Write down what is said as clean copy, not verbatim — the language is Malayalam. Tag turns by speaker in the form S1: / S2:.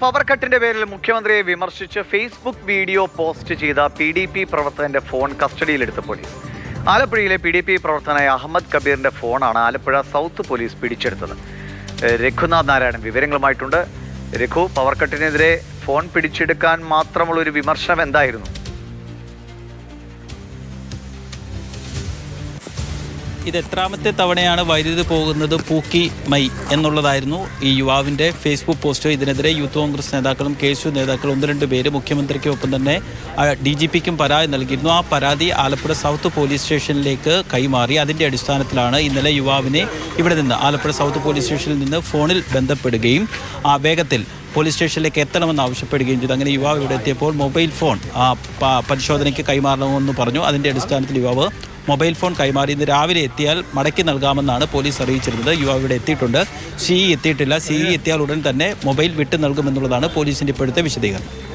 S1: പവർ കട്ടിന്റെ പേരിൽ മുഖ്യമന്ത്രിയെ വിമർശിച്ച് ഫേസ്ബുക്ക് വീഡിയോ പോസ്റ്റ് ചെയ്ത PDP പ്രവർത്തകന്റെ ഫോൺ കസ്റ്റഡിയിലെടുത്ത പോലീസ്. ആലപ്പുഴയിലെ PDP പ്രവർത്തകനായ അഹമ്മദ് കബീറിന്റെ ഫോണാണ് ആലപ്പുഴ സൗത്ത് പോലീസ് പിടിച്ചെടുത്തത്. രഘുനാഥ് നാരായണൻ വിവരങ്ങളുമായിട്ടുണ്ട്. രഘു, പവർ കട്ടിനെതിരെ ഫോൺ പിടിച്ചെടുക്കാൻ മാത്രമുള്ള ഒരു വിമർശനം എന്തായിരുന്നു?
S2: ഇത് എത്രാമത്തെ തവണയാണ് വൈദ്യുതി പോകുന്നത് പൂക്കി മൈ എന്നുള്ളതായിരുന്നു ഈ യുവാവിൻ്റെ ഫേസ്ബുക്ക് പോസ്റ്റ്. ഇതിനെതിരെ യൂത്ത് കോൺഗ്രസ് നേതാക്കളും KSU നേതാക്കളും 1-2 പേര് മുഖ്യമന്ത്രിക്കൊപ്പം തന്നെ DGPക്കും പരാതി നൽകിയിരുന്നു. ആ പരാതി ആലപ്പുഴ സൗത്ത് പോലീസ് സ്റ്റേഷനിലേക്ക് കൈമാറി. അതിൻ്റെ അടിസ്ഥാനത്തിലാണ് ഇന്നലെ യുവാവിനെ ഇവിടെ നിന്ന് ആലപ്പുഴ സൗത്ത് പോലീസ് സ്റ്റേഷനിൽ നിന്ന് ഫോണിൽ ബന്ധപ്പെടുകയും വേഗത്തിൽ പോലീസ് സ്റ്റേഷനിലേക്ക് എത്തണമെന്ന് ആവശ്യപ്പെടുകയും ചെയ്തു. അങ്ങനെ യുവാവ് ഇവിടെ എത്തിയപ്പോൾ മൊബൈൽ ഫോൺ പരിശോധനയ്ക്ക് കൈമാറണമെന്ന് പറഞ്ഞു. അതിൻ്റെ അടിസ്ഥാനത്തിൽ യുവാവ് മൊബൈൽ ഫോൺ കൈമാറി. ഇന്ന് രാവിലെ എത്തിയാൽ മടക്കി നൽകാമെന്നാണ് പോലീസ് അറിയിച്ചിരുന്നത്. യുവാവ് ഇവിടെ എത്തിയിട്ടുണ്ട്. CE എത്തിയിട്ടില്ല. CE എത്തിയാൽ ഉടൻ തന്നെ മൊബൈൽ വിട്ടു നൽകുമെന്നുള്ളതാണ് പോലീസിൻ്റെ ഇപ്പോഴത്തെ വിശദീകരണം.